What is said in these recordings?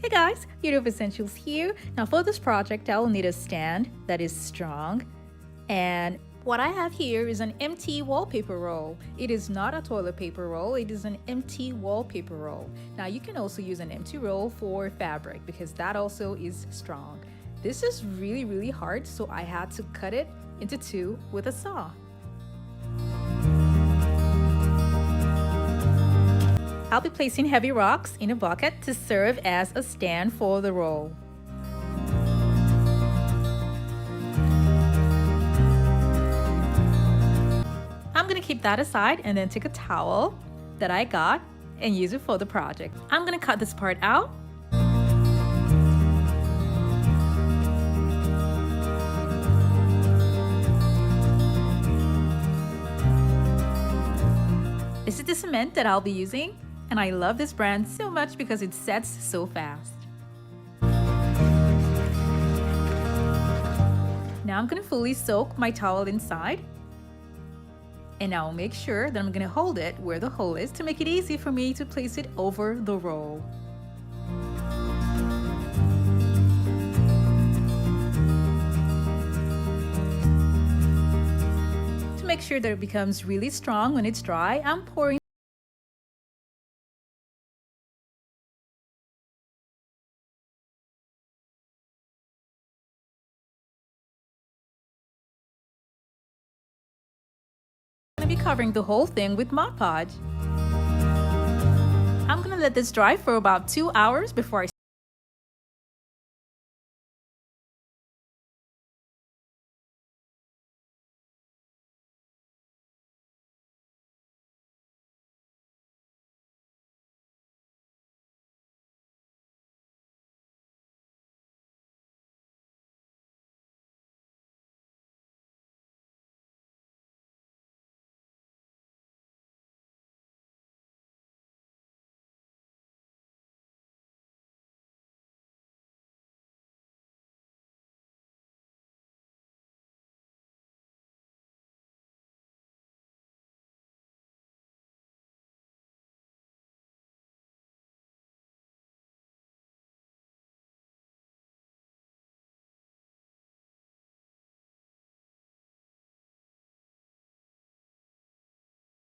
Hey guys, Yoduvh Essentials here. Now for this project, I will need a stand that is strong. And what I have here is an empty wallpaper roll. It is not a toilet paper roll, it is an empty wallpaper roll. Now you can also use an empty roll for fabric because that also is strong. This is really hard, so I had to cut it into two with a saw. I'll be placing heavy rocks in a bucket to serve as a stand for the roll. I'm gonna keep that aside and then take a towel that I got and use it for the project. I'm gonna cut this part out. This is the cement that I'll be using, and I love this brand so much because it sets so fast. Now I'm gonna fully soak my towel inside, and I'll make sure that I'm gonna hold it where the hole is to make it easy for me to place it over the roll. To make sure that it becomes really strong when it's dry, I'm pouring be covering the whole thing with Mod Podge. I'm gonna let this dry for about 2 hours before I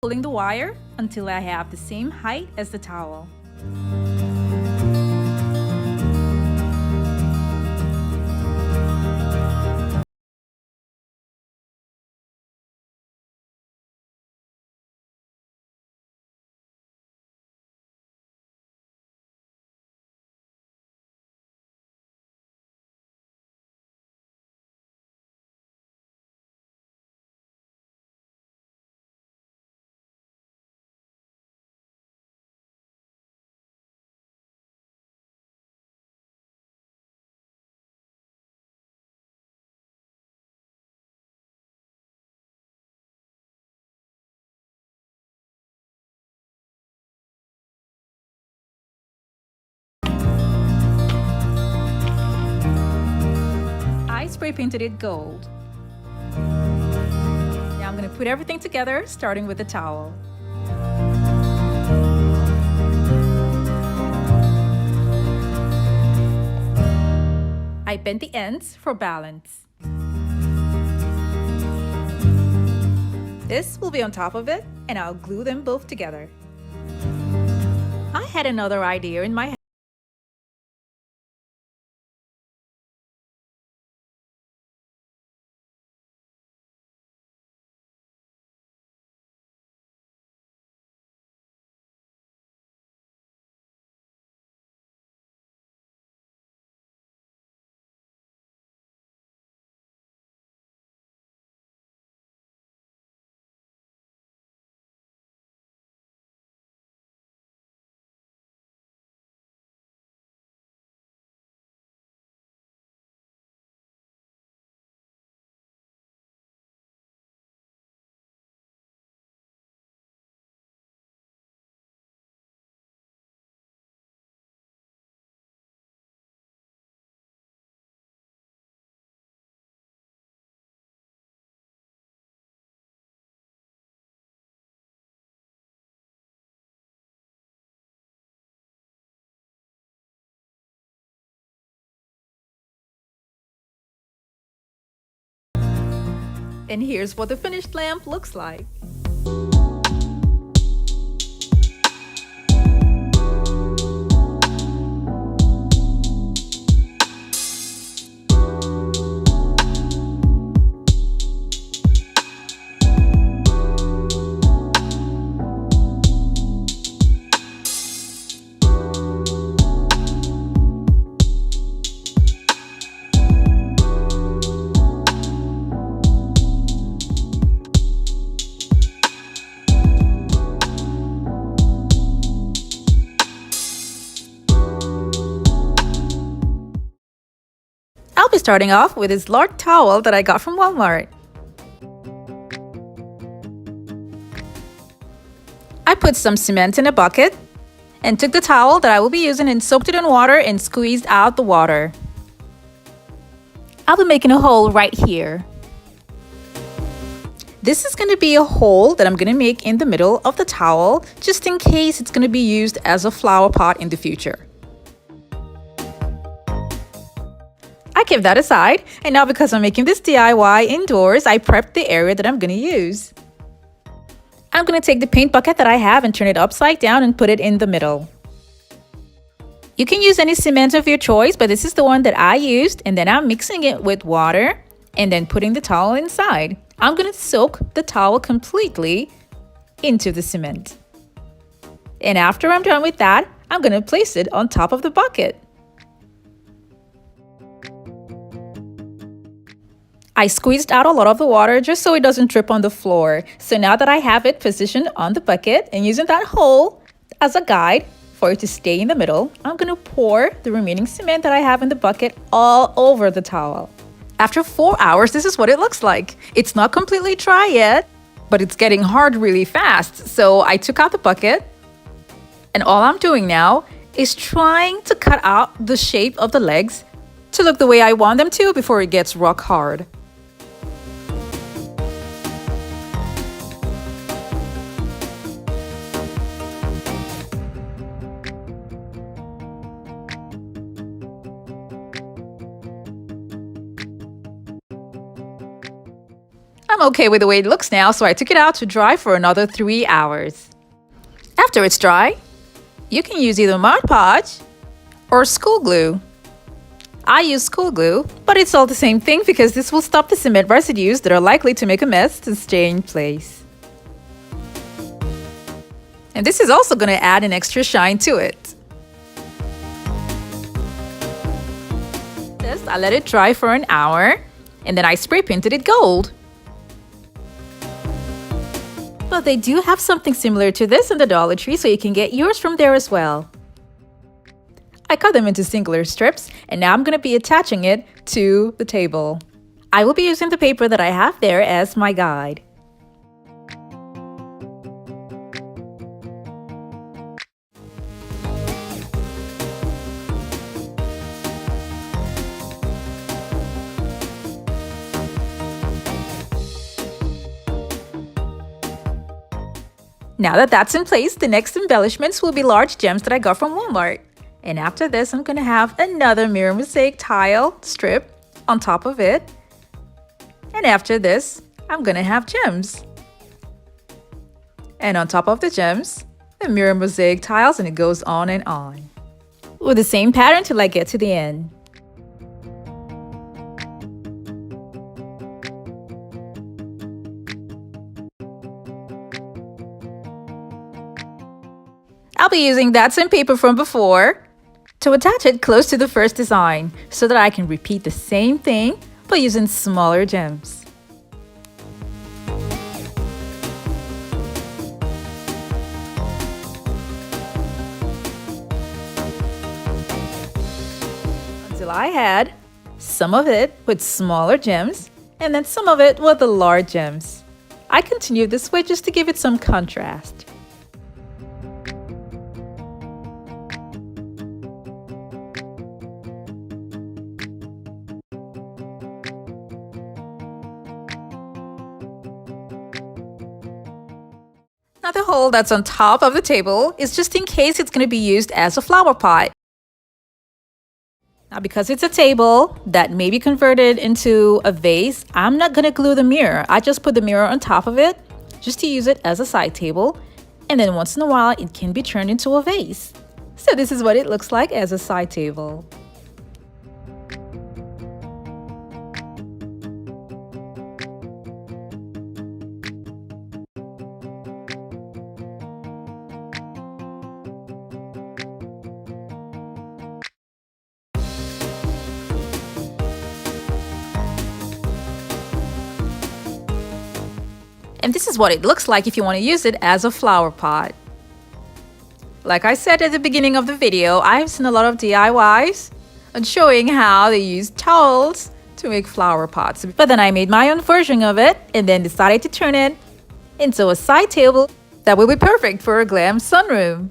pulling the wire until I have the same height as the towel. I spray painted it gold. Now I'm going to put everything together, starting with the towel. I bent the ends for balance. This will be on top of it, and I'll glue them both together. I had another idea in my head. And here's what the finished lamp looks like. I'll be starting off with this large towel that I got from Walmart. I put some cement in a bucket and took the towel that I will be using and soaked it in water and squeezed out the water. I'll be making a hole right here. This is going to be a hole that I'm going to make in the middle of the towel, just in case it's going to be used as a flower pot in the future. I kept that aside, and now because I'm making this DIY indoors, I prepped the area that I'm going to use. I'm going to take the paint bucket that I have and turn it upside down and put it in the middle. You can use any cement of your choice, but this is the one that I used, and then I'm mixing it with water and then putting the towel inside. I'm going to soak the towel completely into the cement. And after I'm done with that, I'm going to place it on top of the bucket. I squeezed out a lot of the water just so it doesn't drip on the floor. So now that I have it positioned on the bucket and using that hole as a guide for it to stay in the middle, I'm going to pour the remaining cement that I have in the bucket all over the towel. After 4 hours, this is what it looks like. It's not completely dry yet, but it's getting hard really fast. So I took out the bucket, and all I'm doing now is trying to cut out the shape of the legs to look the way I want them to before it gets rock hard. I'm okay with the way it looks now, so I took it out to dry for another 3 hours. After it's dry, you can use either Mod Podge or school glue. I use school glue, but it's all the same thing because this will stop the cement residues that are likely to make a mess to stay in place. And this is also going to add an extra shine to it. This, I let it dry for an hour, and then I spray painted it gold. But they do have something similar to this in the Dollar Tree, so you can get yours from there as well. I cut them into singular strips, and now I'm going to be attaching it to the table. I will be using the paper that I have there as my guide. Now that that's in place, the next embellishments will be large gems that I got from Walmart. And after this, I'm going to have another mirror mosaic tile strip on top of it. And after this, I'm going to have gems. And on top of the gems, the mirror mosaic tiles, and it goes on and on. With the same pattern till I get to the end. I'll be using that same paper from before to attach it close to the first design so that I can repeat the same thing but using smaller gems. Until I had some of it with smaller gems and then some of it with the large gems. I continued this way just to give it some contrast. Now the hole that's on top of the table is just in case it's going to be used as a flower pot. Now, because it's a table that may be converted into a vase, I'm not gonna glue the mirror. I just put the mirror on top of it just to use it as a side table. And then once in a while, it can be turned into a vase. So this is what it looks like as a side table. And this is what it looks like if you want to use it as a flower pot. Like I said at the beginning of the video, I've seen a lot of DIYs on showing how they use towels to make flower pots. But then I made my own version of it and then decided to turn it into a side table that will be perfect for a glam sunroom.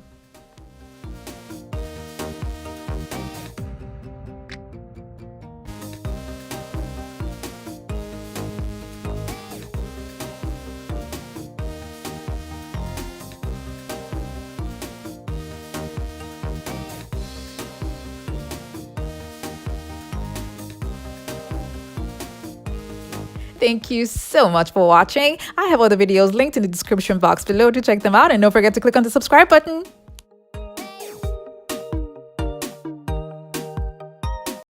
Thank you so much for watching. I have other videos linked in the description box below to check them out, and don't forget to click on the subscribe button.